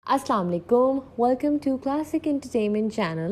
Assalamu alaikum. Welcome to Classic Entertainment Channel.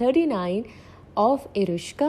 39 of Irushka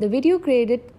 The video credit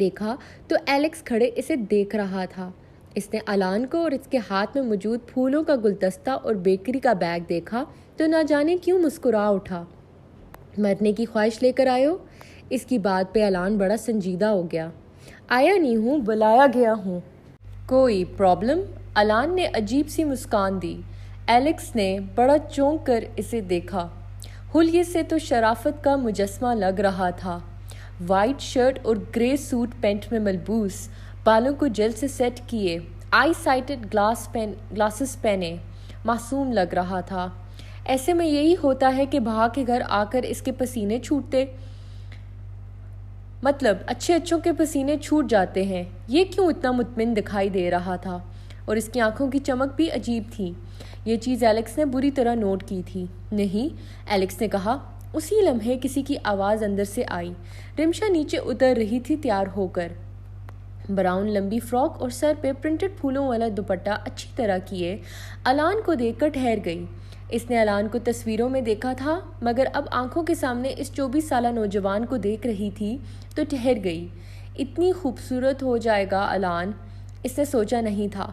دیکھا تو Alex کھڑے اسے دیکھ رہا تھا۔ اس نے الان کو اور اس کے ہاتھ میں موجود پھولوں کا گلدستہ اور بیکری کا بیگ دیکھا تو نہ جانے کیوں مسکرا اٹھا۔ مرنے کی خواہش لے کر آئے ہو؟ اس کی بات پہ الان بڑا سنجیدہ ہو گیا۔ آیا نہیں ہوں، بلایا گیا ہوں۔ کوئی پرابلم؟ الان نے عجیب سی مسکان دی۔ ایلیکس نے بڑا چونک کر اسے دیکھا۔ حلیے سے تو شرافت کا مجسمہ لگ رہا تھا۔ وائٹ شرٹ اور گرے سوٹ پینٹ میں ملبوس، بالوں کو جیل سے سیٹ کیے، آئی سائٹڈ گلاسز پہنے، معصوم لگ رہا تھا۔ ایسے میں یہی ہوتا ہے کہ بہا کے گھر آ کر اس کے پسینے چھوٹتے، مطلب اچھے اچھوں کے پسینے چھوٹ جاتے ہیں۔ یہ کیوں اتنا مطمئن دکھائی دے رہا تھا، اور اس کی آنکھوں کی چمک بھی عجیب تھی۔ یہ چیز ایلیکس نے بری طرح نوٹ کی تھی۔ نہیں، ایلیکس نے کہا۔ اسی لمحے کسی کی آواز اندر سے آئی۔ رمشا نیچے اتر رہی تھی تیار ہو کر، براؤن لمبی فراک اور سر پہ پرنٹڈ پھولوں والا دوپٹہ اچھی طرح کیے۔ الان کو دیکھ کر ٹھہر گئی۔ اس نے الان کو تصویروں میں دیکھا تھا، مگر اب آنکھوں کے سامنے اس 24 سالہ نوجوان کو دیکھ رہی تھی تو ٹھہر گئی۔ اتنی خوبصورت ہو جائے گا الان، اس نے سوچا نہیں تھا۔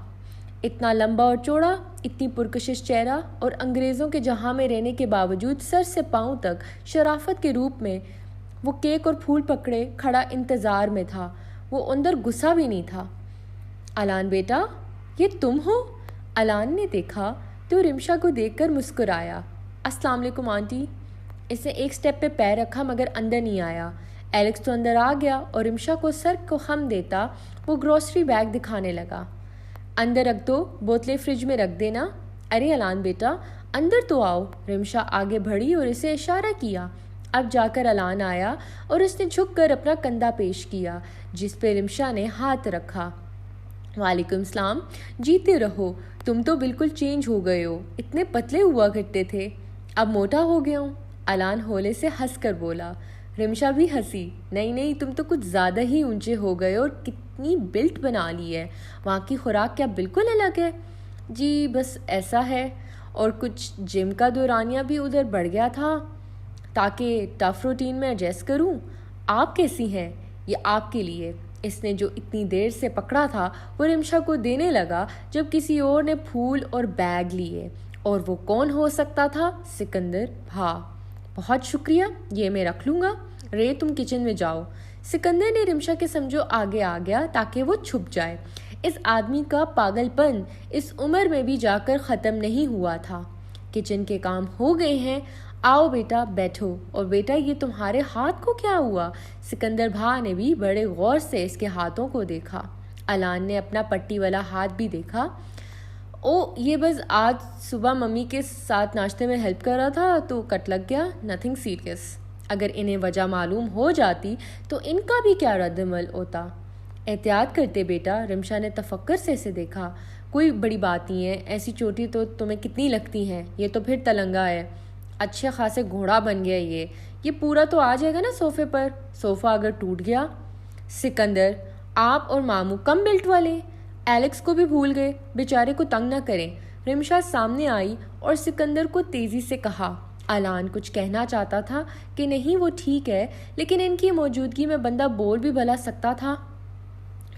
اتنا لمبا اور چوڑا، اتنی پرکشش چہرہ، اور انگریزوں کے جہاں میں رہنے کے باوجود سر سے پاؤں تک شرافت کے روپ میں وہ کیک اور پھول پکڑے کھڑا انتظار میں تھا۔ وہ اندر گھسا بھی نہیں تھا۔ الان بیٹا، یہ تم ہو؟ الان نے دیکھا تو رمشا کو دیکھ کر مسکرایا۔ السلام علیکم آنٹی۔ اس نے ایک سٹیپ پہ پیر رکھا مگر اندر نہیں آیا۔ ایلیکس تو اندر آ گیا اور رمشا کو سر کو خم دیتا وہ گروسری بیگ دکھانے لگا۔ اندر رکھ دو، بوتلیں فریج میں رکھ دینا۔ ارے الان بیٹا، اندر تو آؤ۔ رمشا آگے بڑھی اور اسے اشارہ کیا۔ اب جا کر الان آیا اور اس نے جھک کر اپنا کندھا پیش کیا جس پہ رمشا نے ہاتھ رکھا۔ وعلیکم السلام، جیتے رہو۔ تم تو بالکل چینج ہو گئے ہو، اتنے پتلے ہوا کرتے تھے، اب موٹا ہو گیا ہوں۔ الان ہولے سے ہنس کر بولا۔ رمشا بھی ہنسی۔ نہیں، تم تو کچھ زیادہ ہی اونچے ہو گئے اور کتنی بلٹ بنا لی ہے۔ وہاں کی خوراک کیا بالکل الگ ہے؟ جی بس ایسا ہے، اور کچھ جم کا دورانیہ بھی ادھر بڑھ گیا تھا تاکہ ٹف روٹین میں ایڈجسٹ کروں۔ آپ کیسی ہیں؟ یہ آپ کے لیے۔ اس نے جو اتنی دیر سے پکڑا تھا وہ رمشا کو دینے لگا جب کسی اور نے پھول اور بیگ لیے، اور وہ کون ہو سکتا تھا؟ سکندر بھا۔ بہت شکریہ، یہ میں رکھ لوں گا۔ رے تم کچن میں جاؤ۔ سکندر نے رمشا کے سمجھو آگے آ گیا تاکہ وہ چھپ جائے۔ اس آدمی کا پاگل پن اس عمر میں بھی جا کر ختم نہیں ہوا تھا۔ کچن کے کام ہو گئے ہیں، آؤ بیٹا بیٹھو۔ اور بیٹا یہ تمہارے ہاتھ کو کیا ہوا؟ سکندر بھا نے بھی بڑے غور سے اس کے ہاتھوں کو دیکھا۔ الان نے اپنا پٹی والا ہاتھ بھی دیکھا۔ یہ بس آج صبح ممی کے ساتھ ناشتے میں ہیلپ کر رہا تھا تو کٹ لگ گیا، نتھنگ سیریس۔ اگر انہیں وجہ معلوم ہو جاتی تو ان کا بھی کیا رد عمل ہوتا؟ احتیاط کرتے بیٹا، رمشا نے تفکر سے اسے دیکھا۔ کوئی بڑی بات نہیں ہے، ایسی چوٹی تو تمہیں کتنی لگتی ہیں، یہ تو پھر تلنگا ہے، اچھے خاصے گھوڑا بن گیا یہ پورا تو آ جائے گا نا صوفے پر۔ صوفہ اگر ٹوٹ گیا؟ سکندر، آپ اور ماموں کم بلٹ والے، ایلیکس کو بھی بھول گئے، بیچارے کو تنگ نہ کریں۔ رمشا سامنے آئی اور سکندر کو تیزی سے کہا۔ الان کچھ کہنا چاہتا تھا کہ نہیں وہ ٹھیک ہے، لیکن ان کی موجودگی میں بندہ بول بھی بھلا سکتا تھا۔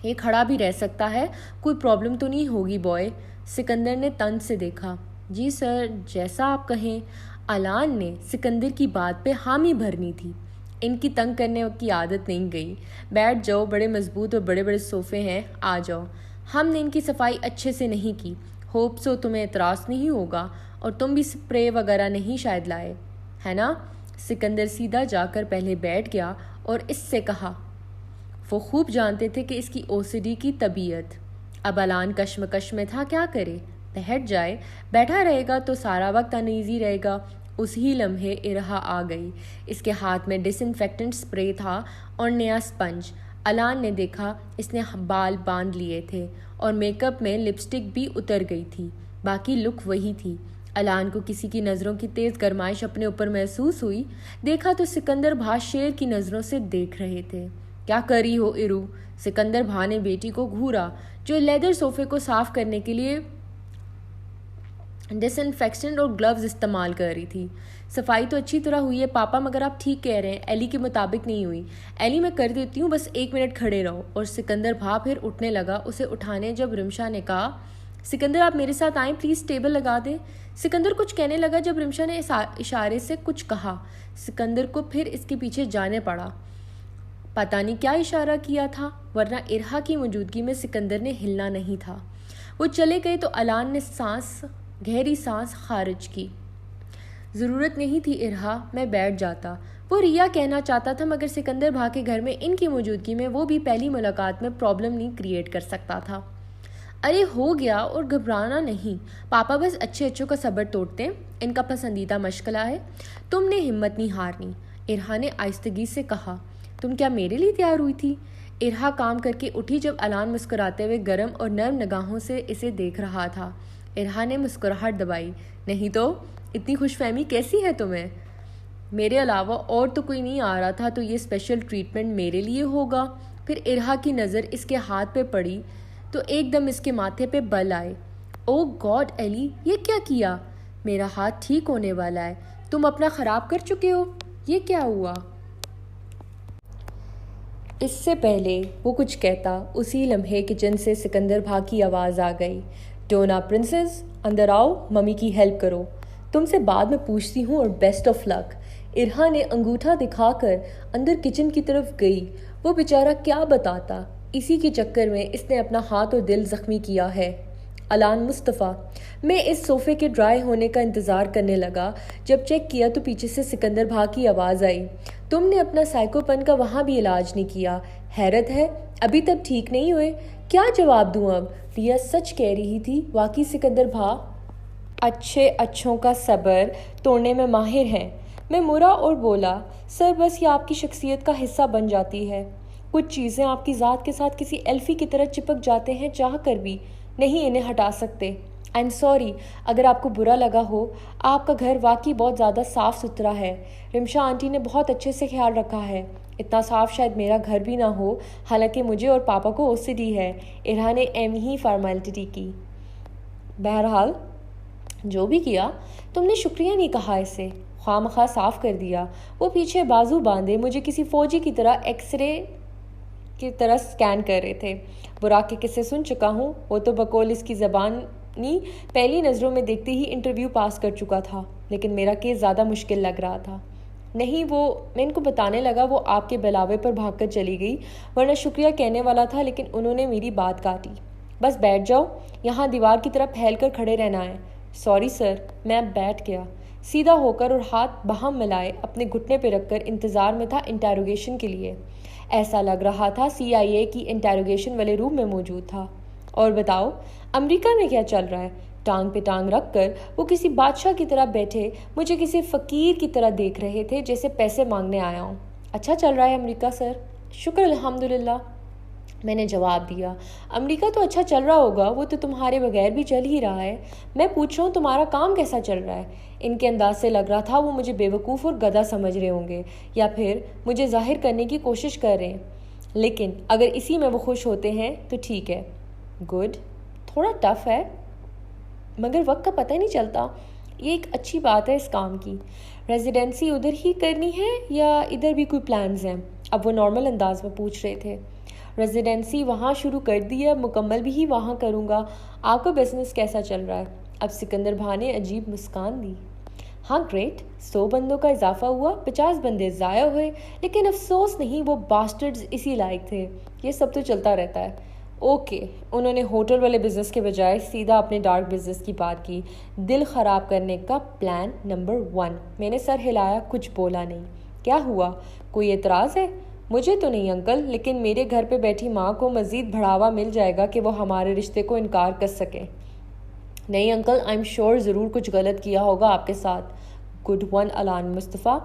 یہ کھڑا بھی رہ سکتا ہے، کوئی پرابلم تو نہیں ہوگی بوائے؟ سکندر نے طنز سے دیکھا۔ جی سر، جیسا آپ کہیں۔ الان نے سکندر کی بات پہ حامی بھرنی تھی۔ ان کی تنگ کرنے کی عادت نہیں گئی۔ بیٹھ جاؤ، بڑے مضبوط اور بڑے بڑے صوفے ہیں، آ جاؤ۔ ہم نے ان کی صفائی اچھے سے نہیں کی، ہوپ سو تمہیں اعتراض نہیں ہوگا، اور تم بھی سپرے وغیرہ نہیں شاید لائے، ہے نا؟ سکندر سیدھا جا کر پہلے بیٹھ گیا اور اس سے کہا۔ وہ خوب جانتے تھے کہ اس کی OCD کی طبیعت۔ اب الان کشمکش میں تھا، کیا کرے؟ بیٹھ جائے، بیٹھا رہے گا تو سارا وقت انیزی رہے گا۔ اسی لمحے ارہا آ گئی۔ اس کے ہاتھ میں ڈس انفیکٹنٹ سپرے تھا اور نیا سپنج۔ الان نے دیکھا اس نے بال باندھ لیے تھے اور میک اپ میں لپسٹک بھی اتر گئی تھی، باقی لک وہی تھی۔ الان کو کسی کی نظروں کی تیز گرمائش اپنے اوپر محسوس ہوئی۔ دیکھا تو سکندر بھا شیر کی نظروں سے دیکھ رہے تھے۔ کیا کری ہو ارو؟ سکندر بھا نے بیٹی کو گھورا جو لیدر صوفے کو صاف کرنے کے لیے ڈس انفیکشن اور گلوز استعمال کر رہی تھی. صفائی تو اچھی طرح ہوئی ہے پاپا, مگر آپ ٹھیک کہہ رہے ہیں, ایلی کے مطابق نہیں ہوئی. ایلی میں کر دیتی ہوں, بس 1 منٹ کھڑے رہو. اور سکندر بھا پھر اٹھنے لگا. اسے اٹھانے جب رمشا نے کہا سکندر آپ میرے ساتھ آئیں پلیز, ٹیبل لگا دیں. سکندر کچھ کہنے لگا جب رمشا نے اشارے سے کچھ کہا. سکندر کو پھر اس کے پیچھے جانے پڑا. پتہ نہیں کیا اشارہ کیا تھا, ورنہ ارہا کی موجودگی میں سکندر نے ہلنا نہیں تھا. وہ چلے گئے تو الان نے گہری سانس خارج کی. ضرورت نہیں تھی ارہا, میں بیٹھ جاتا. وہ ریا کہنا چاہتا تھا, مگر سکندر بھا کے گھر میں ان کی موجودگی میں وہ بھی پہلی ملاقات میں پرابلم نہیں کریٹ کر سکتا تھا. ارے ہو گیا, اور گھبرانا نہیں, پاپا بس اچھوں کا صبر توڑتے ہیں, ان کا پسندیدہ مشغلہ ہے. تم نے ہمت نہیں ہارنی, ارہا نے آہستگی سے کہا. تم کیا میرے لیے تیار ہوئی تھی؟ ارہا کام کر کے اٹھی جب الان مسکراتے ہوئے گرم اور نرم نگاہوں سے اسے دیکھ رہا تھا. ارہا نے مسکراہٹ دبائی. نہیں تو, اتنی خوش فہمی کیسی ہے تمہیں؟ میرے علاوہ اور تو کوئی نہیں آ رہا تھا, تو یہ اسپیشل ٹریٹمنٹ میرے لیے ہوگا. پھر ارہا کی نظر اس کے ہاتھ پہ پڑی تو ایک دم اس کے ماتھے پہ بل آئے. او گاڈ ایلی, یہ کیا کیا؟ میرا ہاتھ ٹھیک ہونے والا ہے, تم اپنا خراب کر چکے ہو. یہ کیا ہوا؟ اس سے پہلے وہ کچھ کہتا, اسی لمحے کچن سے سکندر بھا کی آواز آ گئی. ڈونا پرنسس, اندر آؤ, ممی کی ہیلپ کرو. تم سے بعد میں پوچھتی ہوں, اور بیسٹ آف لک. ارہا نے انگوٹھا دکھا کر اندر کچن کی طرف گئی. وہ بیچارہ کیا بتاتا, اسی کے چکر میں اس نے اپنا ہاتھ اور دل زخمی کیا ہے. الان مصطفیٰ. میں اس صوفے کے ڈرائی ہونے کا انتظار کرنے لگا. جب چیک کیا تو پیچھے سے سکندر بھا کی آواز آئی. تم نے اپنا سائیکو پن کا وہاں بھی علاج نہیں کیا. حیرت ہے, ابھی تک ٹھیک نہیں ہوئے. کیا جواب دوں اب؟ ریا سچ کہہ رہی تھی, واقعی سکندر بھا اچھوں کا صبر توڑنے میں ماہر ہیں. میں مرا اور بولا, سر بس یہ آپ کی شخصیت کا حصہ بن جاتی ہے. کچھ چیزیں آپ کی ذات کے ساتھ کسی ایلفی کی طرح چپک جاتے ہیں, چاہ کر بھی نہیں انہیں ہٹا سکتے. آئی ایم سوری اگر آپ کو برا لگا ہو. آپ کا گھر واقعی بہت زیادہ صاف ستھرا ہے. رمشا آنٹی نے بہت اچھے سے خیال رکھا ہے. اتنا صاف شاید میرا گھر بھی نہ ہو, حالانکہ مجھے اور پاپا کو OCD ہے. ارہا نے ایم ہی فارمیلٹی کی. بہرحال جو بھی کیا, تم نے شکریہ نہیں کہا اسے, خواہ مخواہ صاف کر دیا. وہ پیچھے بازو باندھے مجھے کسی فوجی کی طرح ایکس رے کی طرح سکین کر رہے تھے. براق کے قصے سن چکا ہوں. وہ تو بقول اس کی زبانی پہلی نظروں میں دیکھتے ہی انٹرویو پاس کر چکا تھا, لیکن میرا کیس زیادہ مشکل لگ رہا تھا. نہیں میں ان کو بتانے لگا, وہ آپ کے بلاوے پر بھاگ کر چلی گئی, ورنہ شکریہ کہنے والا تھا, لیکن انہوں نے میری بات کاٹی. بس بیٹھ جاؤ, یہاں دیوار کی طرح پھیل کر کھڑے رہنا ہے. Sorry sir. میں اب بیٹھ گیا, سیدھا ہو کر اور ہاتھ باہم ملائے اپنے گھٹنے پہ رکھ کر انتظار میں تھا انٹیروگیشن کے لیے. ایسا لگ رہا تھا CIA کی انٹیروگیشن والے روم میں موجود تھا. اور بتاؤ امریکہ میں کیا چل رہا ہے؟ ٹانگ پہ ٹانگ رکھ کر وہ کسی بادشاہ کی طرح بیٹھے مجھے کسی فقیر کی طرح دیکھ رہے تھے, جیسے پیسے مانگنے آیا ہوں. اچھا چل رہا ہے امریکہ سر. شکر الحمدللہ, میں نے جواب دیا. امریکہ تو اچھا چل رہا ہوگا, وہ تو تمہارے بغیر بھی چل ہی رہا ہے. میں پوچھ رہا ہوں تمہارا کام کیسا چل رہا ہے؟ ان کے انداز سے لگ رہا تھا وہ مجھے بیوقوف اور گدھا سمجھ رہے ہوں گے, یا پھر مجھے ظاہر کرنے کی کوشش کر رہے ہیں. لیکن اگر اسی میں وہ خوش ہوتے ہیں تو ٹھیک ہے. گڈ. تھوڑا ٹف ہے, مگر وقت کا پتہ ہی نہیں چلتا. یہ ایک اچھی بات ہے اس کام کی. ریزیڈنسی ادھر ہی کرنی ہے یا ادھر بھی کوئی پلانز ہیں؟ اب وہ نارمل انداز میں پوچھ رہے تھے. ریزیڈنسی وہاں شروع کر دی ہے, مکمل بھی ہی وہاں کروں گا. آپ کا بزنس کیسا چل رہا ہے؟ اب سکندر بھا نے عجیب مسکان دی. ہاں گریٹ. 100 بندوں کا اضافہ ہوا, 50 بندے ضائع ہوئے, لیکن افسوس نہیں وہ باسٹرڈز اسی لائق تھے. یہ سب تو چلتا رہتا ہے. اوکے. انہوں نے ہوٹل والے بزنس کے بجائے سیدھا اپنے ڈارک بزنس کی بات کی. دل خراب کرنے کا پلان نمبر 1. میں نے سر ہلایا, کچھ بولا نہیں. کیا ہوا, کوئی اعتراض ہے؟ مجھے تو نہیں انکل, لیکن میرے گھر پہ بیٹھی ماں کو مزید بڑھاوا مل جائے گا کہ وہ ہمارے رشتے کو انکار کر سکے. نہیں انکل, آئی ایم شیور ضرور کچھ غلط کیا ہوگا آپ کے ساتھ. گڈ ون الان مصطفیٰ.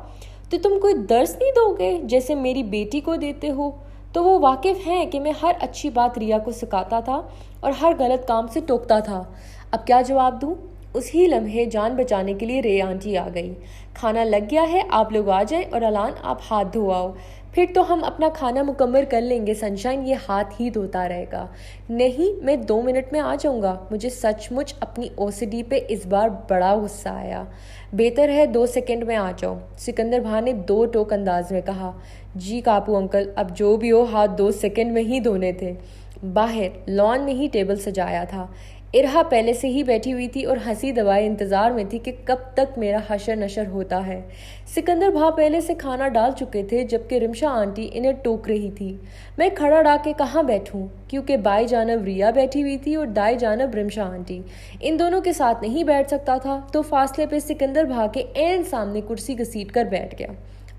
تو تم کوئی درس نہیں دو گے جیسے میری بیٹی کو دیتے ہو؟ تو وہ واقف ہیں کہ میں ہر اچھی بات ریا کو سکھاتا تھا اور ہر غلط کام سے ٹوکتا تھا. اب کیا جواب دوں؟ اسی لمحے جان بچانے کے لیے رے آنٹی آ گئی. کھانا لگ گیا ہے, آپ لوگ آ جائیں, اور الان آپ ہاتھ دھو آؤ. پھر تو ہم اپنا کھانا مکمل کر لیں گے سنشائن، یہ ہاتھ ہی دھوتا رہے گا۔ نہیں، میں 2 منٹ میں آ جاؤں گا۔ مجھے سچ مچ اپنی OCD پہ اس بار بڑا غصہ آیا۔ بہتر ہے 2 سیکنڈ میں آ جاؤ، سکندر بھائی نے 2 ٹوک انداز میں کہا۔ جی کاپو انکل، اب جو بھی ہو ہاتھ 2 سیکنڈ میں ہی دھونے تھے۔ باہر لان میں ہی ٹیبل سجایا تھا۔ ارہا پہلے سے ہی بیٹھی ہوئی تھی اور ہنسی دبائے انتظار میں تھی کہ کب تک میرا حشر نشر ہوتا ہے۔ سکندر بھائی پہلے سے کھانا ڈال چکے تھے جبکہ رمشا آنٹی انہیں ٹوک رہی تھی۔ میں کھڑا ڈا کے کہاں بیٹھوں، کیونکہ بائیں جانب ریا بیٹھی ہوئی تھی اور دائیں جانب رمشا آنٹی۔ ان دونوں کے ساتھ نہیں بیٹھ سکتا تھا تو فاصلے پہ سکندر بھائی کے عین سامنے کرسی گھسیٹ کر بیٹھ گیا۔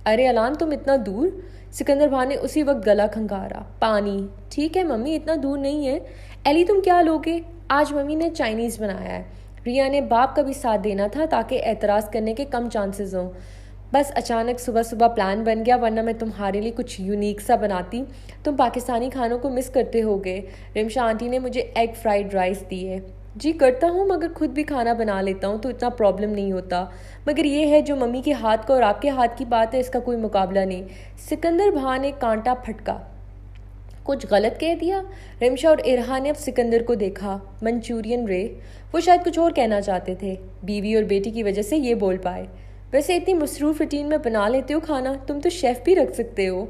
ارے الان، تم اتنا دور؟ سکندر بھائی نے اسی وقت گلا کھنکارا۔ پانی؟ ٹھیک ہے ممی، اتنا دور نہیں ہے۔ ایلی تم کیا لوگے؟ آج ممی نے چائنیز بنایا ہے۔ ریا نے باپ کا بھی ساتھ دینا تھا تاکہ اعتراض کرنے کے کم چانسز ہوں۔ بس اچانک صبح پلان بن گیا، ورنہ میں تمہارے لیے کچھ یونیک سا بناتی۔ تم پاکستانی کھانوں کو مس کرتے ہوگے۔ رمشا آنٹی نے مجھے ایگ فرائیڈ رائس دی ہے۔ جی کرتا ہوں، مگر خود بھی کھانا بنا لیتا ہوں تو اتنا پرابلم نہیں ہوتا۔ مگر یہ ہے جو ممی کے ہاتھ کا اور آپ کے ہاتھ کی بات ہے، اس کا کوئی مقابلہ نہیں۔ سکندر بھائی نے کانٹا پھٹکا۔ کچھ غلط کہہ دیا؟ رمشا اور ارہا نے اب سکندر کو دیکھا۔ منچورین رے؟ وہ شاید کچھ اور کہنا چاہتے تھے، بیوی اور بیٹی کی وجہ سے یہ بول پائے۔ ویسے اتنی مصروف روٹین میں بنا لیتے ہو کھانا، تم تو شیف بھی رکھ سکتے ہو۔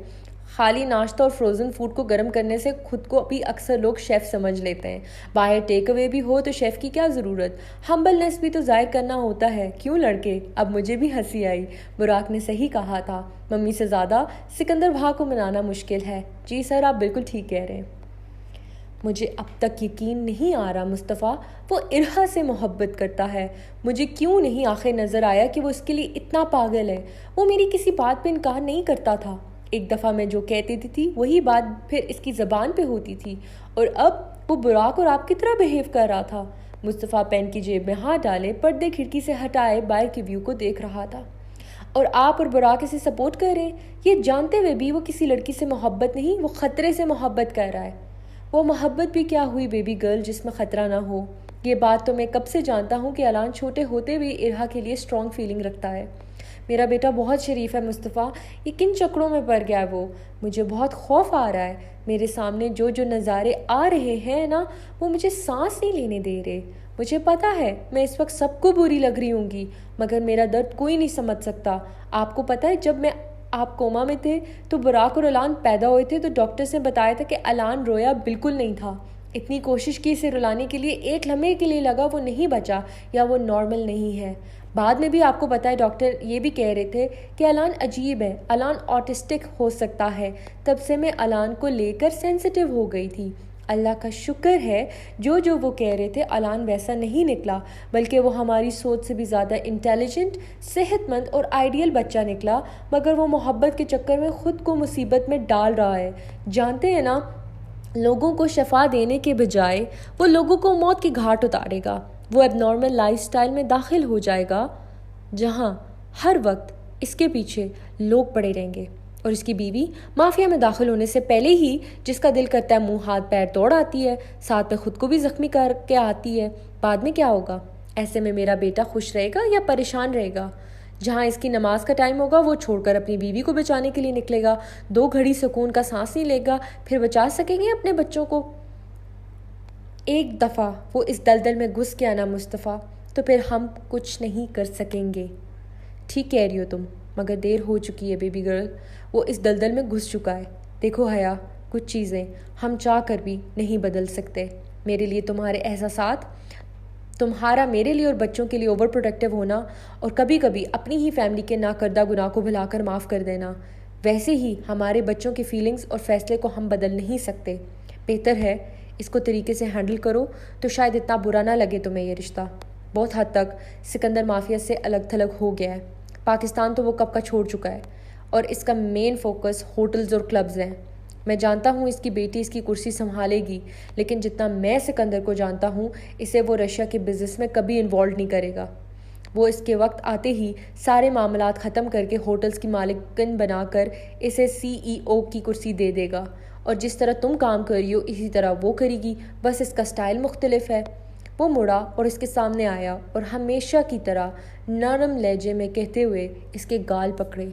خالی ناشتہ اور فروزن فوڈ کو گرم کرنے سے خود کو بھی اکثر لوگ شیف سمجھ لیتے ہیں۔ باہر ٹیک اوے بھی ہو تو شیف کی کیا ضرورت؟ ہمبلنس بھی تو ظاہر کرنا ہوتا ہے، کیوں لڑکے؟ اب مجھے بھی ہنسی آئی۔ براق نے صحیح کہا تھا، ممی سے زیادہ سکندر بھائی کو منانا مشکل ہے۔ جی سر، آپ بالکل ٹھیک کہہ رہے ہیں۔ مجھے اب تک یقین نہیں آ رہا مصطفیٰ، وہ ارہا سے محبت کرتا ہے۔ مجھے کیوں نہیں آخر نظر آیا کہ وہ اس کے لیے اتنا پاگل ہے۔ وہ میری کسی بات پہ انکار نہیں کرتا تھا۔ ایک دفعہ میں جو کہتی تھی وہی بات پھر اس کی زبان پہ ہوتی تھی، اور اب وہ براق اور آپ کی طرح بہیو کر رہا تھا۔ مصطفیٰ پین کی جیب میں ہاتھ ڈالے پردے کھڑکی سے ہٹائے باہر کے ویو کو دیکھ رہا تھا۔ اور آپ اور براق اسے سپورٹ کر رہے ہیں، یہ جانتے ہوئے بھی وہ کسی لڑکی سے محبت نہیں، وہ خطرے سے محبت کر رہا ہے۔ وہ محبت بھی کیا ہوئی بیبی گرل جس میں خطرہ نہ ہو؟ یہ بات تو میں کب سے جانتا ہوں کہ الان چھوٹے ہوتے ہوئے ارہا کے لیے اسٹرانگ فیلنگ رکھتا ہے۔ میرا بیٹا بہت شریف ہے مصطفیٰ، یہ کن چکروں میں پڑ گیا ہے وہ؟ مجھے بہت خوف آ رہا ہے۔ میرے سامنے جو نظارے آ رہے ہیں نا، وہ مجھے سانس نہیں لینے دے رہے۔ مجھے پتا ہے میں اس وقت سب کو بری لگ رہی ہوں گی، مگر میرا درد کوئی نہیں سمجھ سکتا۔ آپ کو پتا ہے جب میں آپ کوما میں تھے تو براق اور الان پیدا ہوئے تھے تو ڈاکٹرز نے بتایا تھا کہ الان رویا بالکل نہیں تھا۔ اتنی کوشش کی اسے رلانے کے لیے، ایک لمحے کے لیے لگا وہ نہیں بچا یا وہ نارمل نہیں ہے۔ بعد میں بھی آپ کو پتا ہے ڈاکٹر یہ بھی کہہ رہے تھے کہ الان عجیب ہے، الان آٹسٹک ہو سکتا ہے۔ تب سے میں الان کو لے کر سینسیٹیو ہو گئی تھی۔ اللہ کا شکر ہے جو وہ کہہ رہے تھے الان ویسا نہیں نکلا، بلکہ وہ ہماری سوچ سے بھی زیادہ انٹیلیجنٹ، صحت مند اور آئیڈیل بچہ نکلا، مگر وہ محبت کے چکر میں خود کو مصیبت میں ڈال رہا ہے۔ جانتے ہیں نا، لوگوں کو شفا دینے کے بجائے وہ لوگوں کو موت کی گھاٹ اتارے گا۔ وہ اب نارمل لائف سٹائل میں داخل ہو جائے گا جہاں ہر وقت اس کے پیچھے لوگ پڑے رہیں گے، اور اس کی بیوی مافیا میں داخل ہونے سے پہلے ہی جس کا دل کرتا ہے منہ ہاتھ پیر توڑ آتی ہے، ساتھ میں خود کو بھی زخمی کر کے آتی ہے۔ بعد میں کیا ہوگا؟ ایسے میں میرا بیٹا خوش رہے گا یا پریشان رہے گا؟ جہاں اس کی نماز کا ٹائم ہوگا وہ چھوڑ کر اپنی بیوی کو بچانے کے لیے نکلے گا، 2 گھڑی سکون کا سانس نہیں لے گا، پھر بچا سکیں گے اپنے بچوں کو؟ ایک دفعہ وہ اس دلدل میں گھس گیا نا مصطفیٰ، تو پھر ہم کچھ نہیں کر سکیں گے۔ ٹھیک کہہ رہی ہو تم، مگر دیر ہو چکی ہے بیبی گرل، وہ اس دلدل میں گھس چکا ہے۔ دیکھو حیا، کچھ چیزیں ہم چاہ کر بھی نہیں بدل سکتے۔ میرے لیے تمہارے احساسات، تمہارا میرے لیے اور بچوں کے لیے اوور پروٹیکٹیو ہونا، اور کبھی کبھی اپنی ہی فیملی کے ناکردہ گناہ کو بھلا کر معاف کر دینا، ویسے ہی ہمارے بچوں کی فیلنگز اور فیصلے کو ہم بدل نہیں سکتے۔ بہتر ہے اس کو طریقے سے ہینڈل کرو تو شاید اتنا برا نہ لگے تمہیں یہ رشتہ۔ بہت حد تک سکندر مافیا سے الگ تھلگ ہو گیا ہے۔ پاکستان تو وہ کب کا چھوڑ چکا ہے، اور اس کا مین فوکس ہوٹلز اور کلبز ہیں۔ میں جانتا ہوں اس کی بیٹی اس کی کرسی سنبھالے گی، لیکن جتنا میں سکندر کو جانتا ہوں، اسے وہ رشیا کے بزنس میں کبھی انوالو نہیں کرے گا۔ وہ اس کے وقت آتے ہی سارے معاملات ختم کر کے ہوٹلز کی مالکن بنا کر اسے CEO کی کرسی دے دے گا، اور جس طرح تم کام کر رہی ہو اسی طرح وہ کرے گی، بس اس کا سٹائل مختلف ہے۔ وہ مڑا اور اس کے سامنے آیا اور ہمیشہ کی طرح نرم لہجے میں کہتے ہوئے اس کے گال پکڑے۔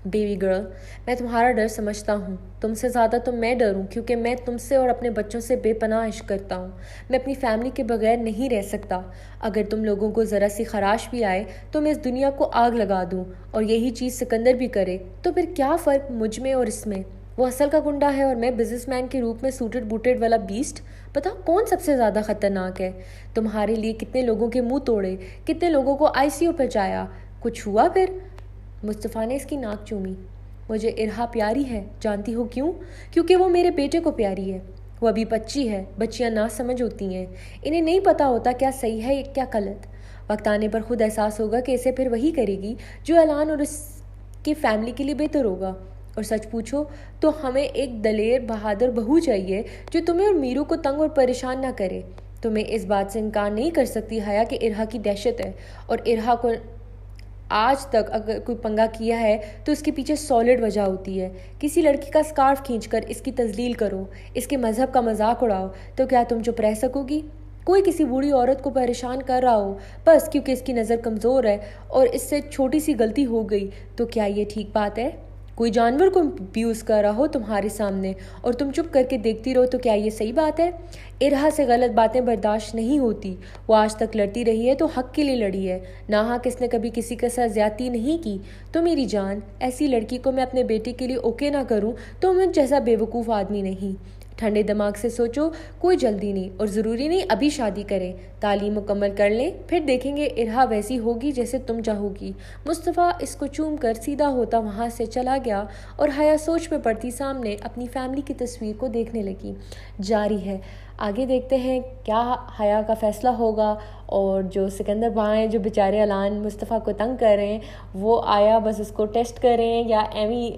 بیبی گرل، میں تمہارا ڈر سمجھتا ہوں. تم سے زیادہ تو میں ڈروں کیونکہ میں تم سے اور اپنے بچوں سے بے پناہ عشق کرتا ہوں. میں اپنی فیملی کے بغیر نہیں رہ سکتا. اگر تم لوگوں کو ذرا سی خراش بھی آئے تو میں اس دنیا کو آگ لگا دوں، اور یہی چیز سکندر بھی کرے، تو پھر کیا فرق مجھ میں اور اس میں؟ وہ اصل کا گنڈا ہے اور میں بزنس مین کے روپ میں سوٹڈ بوٹڈ والا بیسٹ. بتاؤ کون سب سے زیادہ خطرناک ہے؟ تمہارے لیے کتنے لوگوں کے منہ توڑے، کتنے لوگوں کو ICU پہنچایا. کچھ ہوا پھر؟ مصطفیٰ نے اس کی ناک چومی. مجھے ارہا پیاری ہے، جانتی ہو کیوں؟ کیونکہ وہ میرے بیٹے کو پیاری ہے. وہ ابھی بچی ہے. بچیاں نا سمجھ ہوتی ہیں، انہیں نہیں پتہ ہوتا کیا صحیح ہے کیا غلط. وقت آنے پر خود احساس ہوگا کہ اسے پھر وہی کرے گی جو اعلان اور اس کی فیملی کے لیے بہتر ہوگا. اور سچ پوچھو تو ہمیں ایک دلیر بہادر بہو چاہیے جو تمہیں اور میرو کو تنگ اور پریشان نہ کرے. تمہیں اس بات سے انکار نہیں کر سکتی حیا کہ ارہا کی دہشت ہے، اور ارہا کو آج تک اگر کوئی پنگا کیا ہے تو اس کے پیچھے سالڈ وجہ ہوتی ہے. کسی لڑکی کا اسکارف کھینچ کر اس کی تذلیل کرو، اس کے مذہب کا مذاق اڑاؤ، تو کیا تم چپ رہ سکو گی؟ کوئی کسی بوڑھی عورت کو پریشان کر رہا ہو بس کیونکہ اس کی نظر کمزور ہے اور اس سے چھوٹی سی غلطی ہو گئی، تو کیا یہ ٹھیک بات ہے؟ کوئی جانور کو ابیوز کر رہا ہو تمہارے سامنے اور تم چپ کر کے دیکھتی رہو، تو کیا یہ صحیح بات ہے؟ ارہا سے غلط باتیں برداشت نہیں ہوتی. وہ آج تک لڑتی رہی ہے تو حق کے لیے لڑی ہے، ناحق اس نے کبھی کسی کے ساتھ زیادتی نہیں کی. تو میری جان، ایسی لڑکی کو میں اپنے بیٹے کے لیے اوکے نہ کروں تو مجھ جیسا بیوقوف آدمی نہیں. ٹھنڈے دماغ سے سوچو، کوئی جلدی نہیں اور ضروری نہیں ابھی شادی کریں. تعلیم مکمل کر لیں، پھر دیکھیں گے ارہا ویسی ہوگی جیسے تم چاہو گی. مصطفیٰ اس کو چوم کر سیدھا ہوتا وہاں سے چلا گیا اور حیا سوچ میں پڑتی سامنے اپنی فیملی کی تصویر کو دیکھنے لگی. جاری ہے، آگے دیکھتے ہیں کیا حیا کا فیصلہ ہوگا. اور جو سکندر بھائی جو بیچارے اعلان مصطفیٰ کو تنگ کر رہے ہیں، وہ آیا بس اس کو ٹیسٹ کر رہے ہیں یا ایوی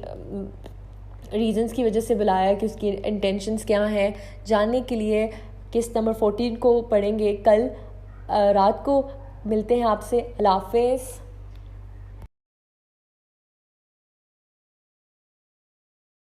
ریزنز کی وجہ سے بلایا کہ اس کی انٹینشنز کیا ہیں جاننے کے لیے. قسط نمبر 14 کو پڑھیں گے کل رات کو. ملتے ہیں آپ سے. اللہ حافظ.